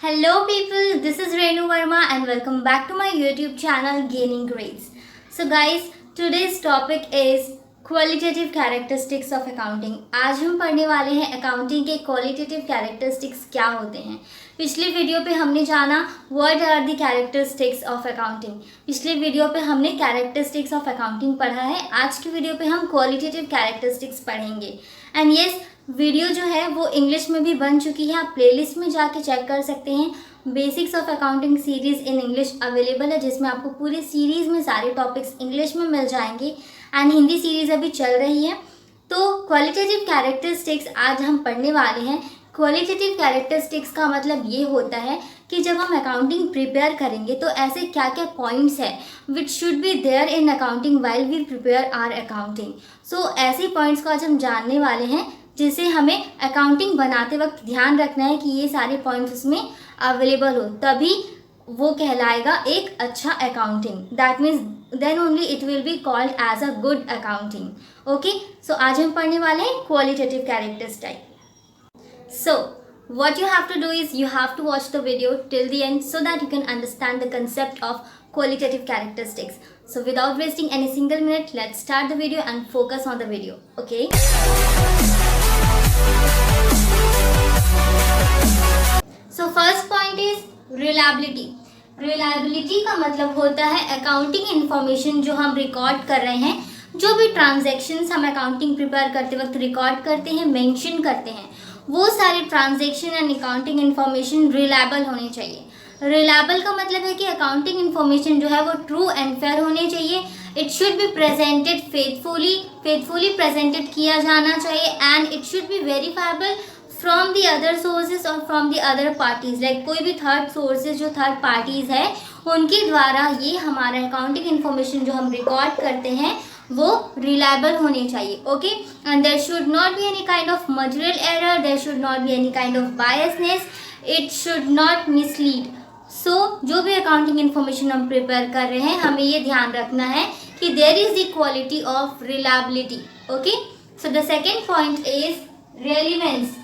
Hello people, this is Renu Verma and welcome back to my YouTube channel Gaining Grades. So guys, today's topic is qualitative characteristics of accounting. आज हम पढ़ने वाले हैं accounting के qualitative characteristics क्या होते हैं। पिछले वीडियो पे हमने जाना what are the characteristics of accounting। पिछले वीडियो पे हमने characteristics of accounting पढ़ा है। आज की वीडियो पे हम qualitative characteristics पढ़ेंगे। एंड यस, वीडियो जो है वो इंग्लिश में भी बन चुकी है, आप प्लेलिस्ट में जाके चेक कर सकते हैं। Basics of accounting series in English available है, जिसमें आपको पूरी सीरीज़ में सारे टॉपिक्स इंग्लिश में मिल जाएंगे। एंड हिंदी सीरीज़ अभी चल रही है। तो क्वालिटेटिव कैरेक्टरिस्टिक्स आज हम पढ़ने वाले हैं। क्वालिटेटिव कैरेक्टरिस्टिक्स का मतलब ये होता है कि जब हम अकाउंटिंग प्रिपेयर करेंगे तो ऐसे क्या क्या पॉइंट्स है which should be there in accounting while we prepare our accounting. So ऐसे पॉइंट्स को आज हम जानने वाले हैं जिसे हमें अकाउंटिंग बनाते वक्त ध्यान रखना है कि ये सारे पॉइंट्स उसमें अवेलेबल हो, तभी वो कहलाएगा एक अच्छा accounting. That means then only it will be called as a good accounting. Okay, so आज हम पढ़ने वाले हैं qualitative characteristics. So, what you have to do is you have to watch the video till the end so that you can understand the concept of qualitative characteristics. So, without wasting any single minute, let's start the video and focus on the video. Okay? So, first point is reliability. Reliability का मतलब होता है accounting information जो हम record कर रहे हैं, जो भी ट्रांजैक्शंस हम अकाउंटिंग प्रिपेयर करते वक्त रिकॉर्ड करते हैं, मेंशन करते हैं, वो सारे transaction and accounting information reliable होने चाहिए। रिलायबल का मतलब है कि अकाउंटिंग इन्फॉर्मेशन जो है वो ट्रू एंड फेयर होने चाहिए। It should be presented faithfully presented किया जाना चाहिए and it should be verifiable from the other sources और from the other parties. Like कोई भी थर्ड सोर्सेज जो थर्ड पार्टीज है उनके द्वारा ये हमारा अकाउंटिंग इन्फॉर्मेशन जो हम रिकॉर्ड करते हैं वो रिलायबल होने चाहिए। Okay, and there should not be any kind of material error, there should not be any kind of biasness, it should not mislead. So जो भी अकाउंटिंग इन्फॉर्मेशन हम प्रिपेयर कर रहे हैं हमें ये ध्यान रखना है कि there is the quality of reliability. Okay, so the second point is relevance.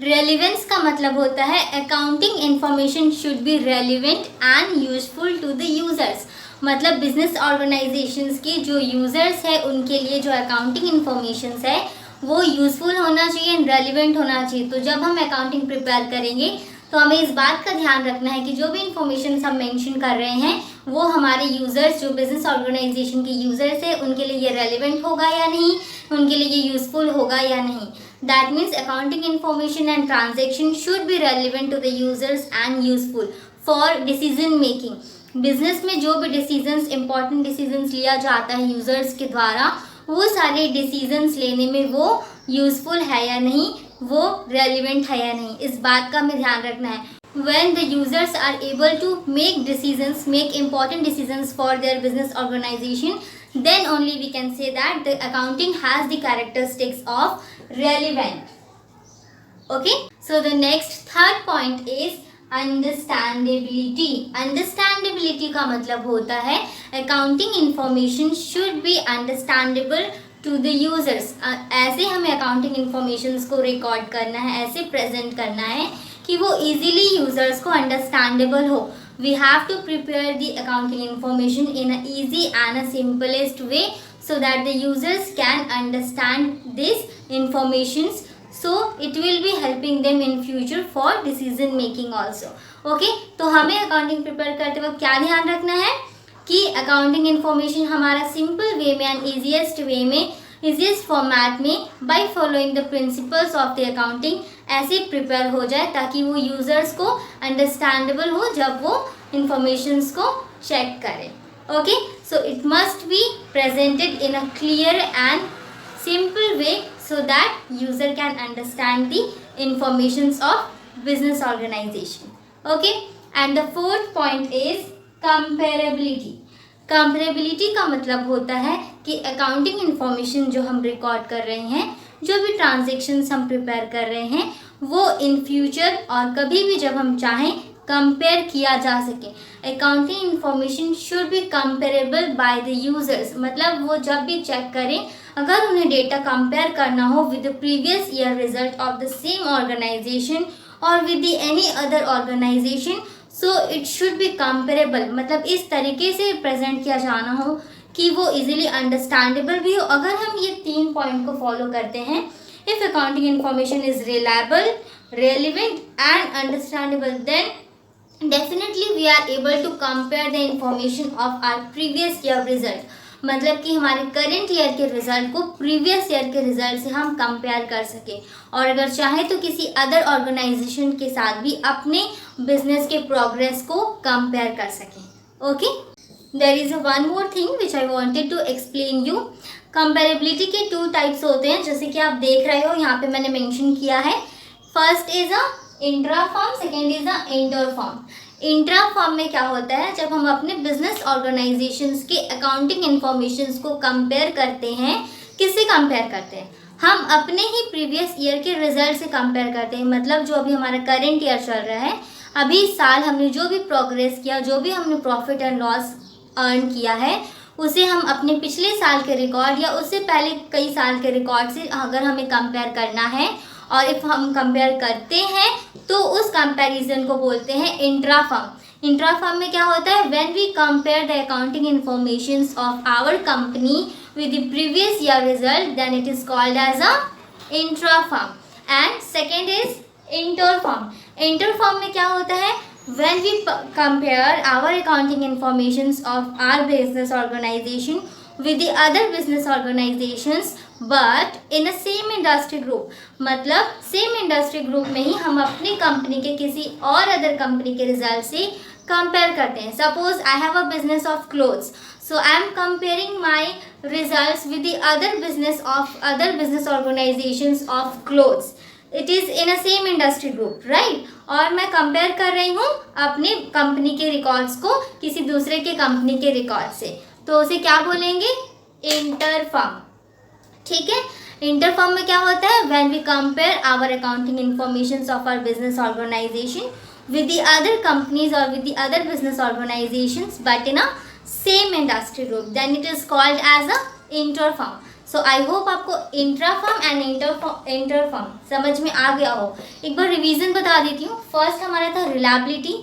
Relevance का मतलब होता है accounting information should be relevant and useful to the users. मतलब बिजनेस ऑर्गेनाइजेशंस के जो यूजर्स है उनके लिए जो अकाउंटिंग इन्फॉर्मेशन है वो यूजफुल होना चाहिए एंड रेलिवेंट होना चाहिए। तो जब हम अकाउंटिंग प्रिपेयर करेंगे तो हमें इस बात का ध्यान रखना है कि जो भी इन्फॉर्मेशन हम मेंशन कर रहे हैं वो हमारे यूजर्स, जो बिजनेस ऑर्गेनाइजेशन के यूजर्स है, उनके लिए ये रेलिवेंट होगा या नहीं, उनके लिए ये यूजफुल होगा या नहीं। That means accounting information and transaction should be relevant to the users and useful for decision making. Business में जो भी डिसीजंस, इंपॉर्टेंट डिसीजंस लिया जाता है यूजर्स के द्वारा, वो सारे डिसीजंस लेने में वो यूजफुल है या नहीं, वो रेलिवेंट है या नहीं, इस बात का हमें ध्यान रखना है। When the users are able to make decisions, make important decisions for their business organization, then only we can say that the accounting has the characteristics of relevant. Okay, so the next third point is understandability. Understandability का मतलब होता है accounting information should be understandable to the users. ऐसे हमें accounting informations को record करना है, ऐसे प्रेजेंट करना है कि वो easily users को understandable हो। We have to prepare the accounting information in a easy and a simplest way so that the users can understand this informations. So it will be helping them in future for decision making also. Okay, तो हमें accounting prepare करते वक्त क्या ध्यान रखना है कि accounting information हमारा सिंपल वे में एंड ईजीएस्ट वे में, ईजीएस्ट फॉर्मेट में by following the principles of the accounting ऐसे प्रिपेयर हो जाए ताकि वो यूजर्स को अंडरस्टैंडेबल हो जब वो इंफॉर्मेशंस को चेक करें। Okay, so it must be presented in a clear and simple way so that user can understand the informations of business organization. Okay, and the fourth point is comparability. Comparability का मतलब होता है कि accounting information जो हम record कर रहे हैं, जो भी ट्रांजेक्शन्स हम प्रिपेयर कर रहे हैं, वो इन फ्यूचर और कभी भी जब हम चाहें कंपेयर किया जा सके। Accounting information should be comparable by the users. मतलब वो जब भी चेक करें, अगर उन्हें डेटा कंपेयर करना हो with the previous year result of the same organization और with the any other organization, so it should be comparable, मतलब इस तरीके से प्रेजेंट किया जाना हो कि वो इजीली अंडरस्टैंडेबल भी हो। अगर हम ये 3 पॉइंट को फॉलो करते हैं, if accounting information is reliable, relevant and understandable, then definitely we are able to compare the information of our previous year result, मतलब कि हमारे करंट ईयर के रिजल्ट को प्रीवियस ईयर के रिजल्ट से हम कंपेयर कर सकें, और अगर चाहे तो किसी अदर ऑर्गेनाइजेशन के साथ भी अपने बिजनेस के प्रोग्रेस को कंपेयर कर सकें। Okay, there is one more thing which I wanted to explain you. Comparability के 2 टाइप्स होते हैं, जैसे कि आप देख रहे हो यहाँ पे मैंने मेंशन किया है। First is a intra form, second is a inter form. Intra form में क्या होता है, जब हम अपने बिजनेस ऑर्गेनाइजेशंस के अकाउंटिंग इन्फॉर्मेशंस को कंपेयर करते हैं, किससे कंपेयर करते हैं, हम अपने ही प्रीवियस ईयर के रिजल्ट से कंपेयर करते हैं। मतलब जो अभी हमारा करंट ईयर चल रहा है, अभी इस साल हमने जो भी प्रोग्रेस किया, जो भी हमने प्रॉफिट एंड लॉस अर्न किया है, उसे हम अपने पिछले साल के रिकॉर्ड या उससे पहले कई साल के रिकॉर्ड से अगर हमें कंपेयर करना है, और इफ हम कंपेयर करते हैं तो उस कंपैरिजन को बोलते हैं इंट्रा फॉर्म। इंट्रा फॉर्म में क्या होता है, when we compare the accounting informations of our company with the previous year result, then it is called as a intra firm. And second is inter firm. Inter firm में क्या होता है, when we compare our accounting informations of our business organization with the other business organizations but in a same industry group, मतलब same industry group में ही हम अपनी company के किसी और अदर कंपनी के रिजल्ट से कंपेयर करते हैं। Suppose I have a business of clothes, so I am comparing my results with the other business organizations of clothes. It is in a same industry group, right, और मैं compare कर रही हूँ अपने company के records को किसी दूसरे के कंपनी के रिकॉर्ड से, तो उसे क्या बोलेंगे, इंटर फॉर्म। ठीक है, इंटर फॉर्म में क्या होता है, when we compare our accounting information of our business organisation with the other companies or with the other business organizations but in a same industry group, then it is called as a inter firm. So I hope आपको intra firm and inter form समझ में आ गया हो। एक बार revision बता देती हूँ। First हमारा था रिलायबिलिटी।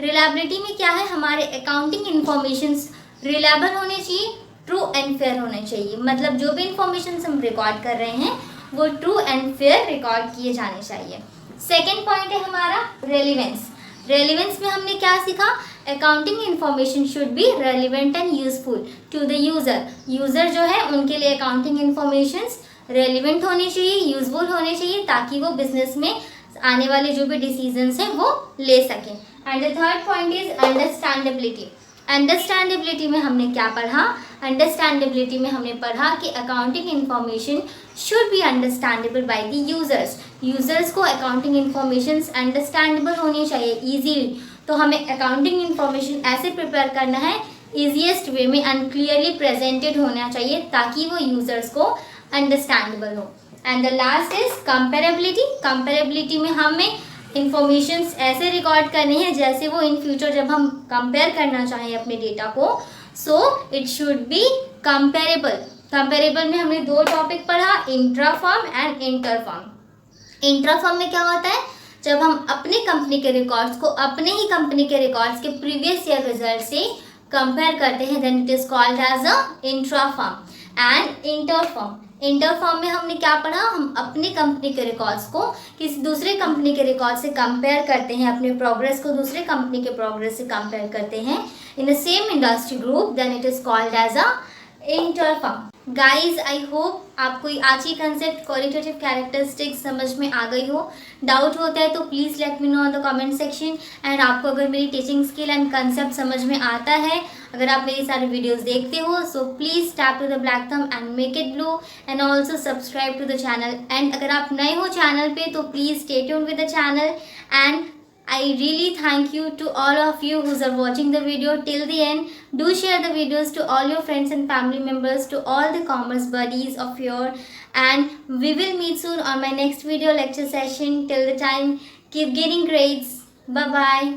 रिलायबिलिटी में क्या है, हमारे अकाउंटिंग इन्फॉर्मेशंस रिलायबल होने चाहिए, ट्रू एंड फेयर होने चाहिए, मतलब जो भी इंफॉर्मेशन हम रिकॉर्ड कर रहे हैं वो ट्रू एंड फेयर रिकॉर्ड किए जाने चाहिए। सेकेंड पॉइंट है हमारा रेलिवेंस। रेलिवेंस में हमने क्या सीखा, accounting information should be relevant and useful to the user. User जो है उनके लिए अकाउंटिंग इन्फॉर्मेशंस रेलिवेंट होने चाहिए, यूजफुल होने चाहिए, ताकि वो बिजनेस में आने वाले जो भी डिसीजंस हैं वो ले सकें। And the third point is understandability. Understandability में हमने क्या पढ़ा, अंडरस्टैंडेबिलिटी में हमने पढ़ा कि accounting information should B understandable by the users. Users को अकाउंटिंग इन्फॉर्मेशन अंडरस्टैंडेबल होनी चाहिए, ईजीली। तो हमें अकाउंटिंग इन्फॉर्मेशन ऐसे प्रिपेयर करना है ईजीएस्ट वे में एंड क्लियरली प्रेजेंटेड होना चाहिए, ताकि वो यूज़र्स को अंडरस्टैंडेबल हो। And the last is comparability. Comparability में हमें इंफॉर्मेशंस ऐसे रिकॉर्ड करने हैं जैसे वो इन फ्यूचर जब हम कंपेयर करना चाहें अपने डेटा को, सो it should be comparable. Comparable में हमने 2 टॉपिक पढ़ा, intra firm and inter form. Intra form में क्या होता है, जब हम अपने कंपनी के रिकॉर्ड्स को अपने ही कंपनी के रिकॉर्ड्स के प्रीवियस ईयर रिजल्ट से कंपेयर करते हैं, then it is called as a intra firm. And inter firm, inter firm में हमने क्या पढ़ा, हम अपनी कंपनी के रिकॉर्ड्स को किसी दूसरे कंपनी के रिकॉर्ड से कंपेयर करते हैं, अपने प्रोग्रेस को दूसरे कंपनी के प्रोग्रेस से कंपेयर करते हैं in the same industry group, then it is called as a inter firm. Guys I hope आपको आज की कंसेप्ट क्वालिटेटिव कैरेक्टरिस्टिक्स समझ में आ गई हो। डाउट होता है तो please let me know in the comment section. And आपको अगर मेरी टीचिंग स्किल एंड कंसेप्ट समझ में आता है, अगर आप मेरी सारे वीडियोस देखते हो, so please tap to the black thumb and make it blue and also subscribe to the channel. And अगर आप नए हो चैनल पे तो please stay tuned with the channel. And I really thank you to all of you who are watching the video till the end. Do share the videos to all your friends and family members, to all the commerce buddies of yours, and we will meet soon on my next video lecture session. Till the time, keep getting grades. Bye bye.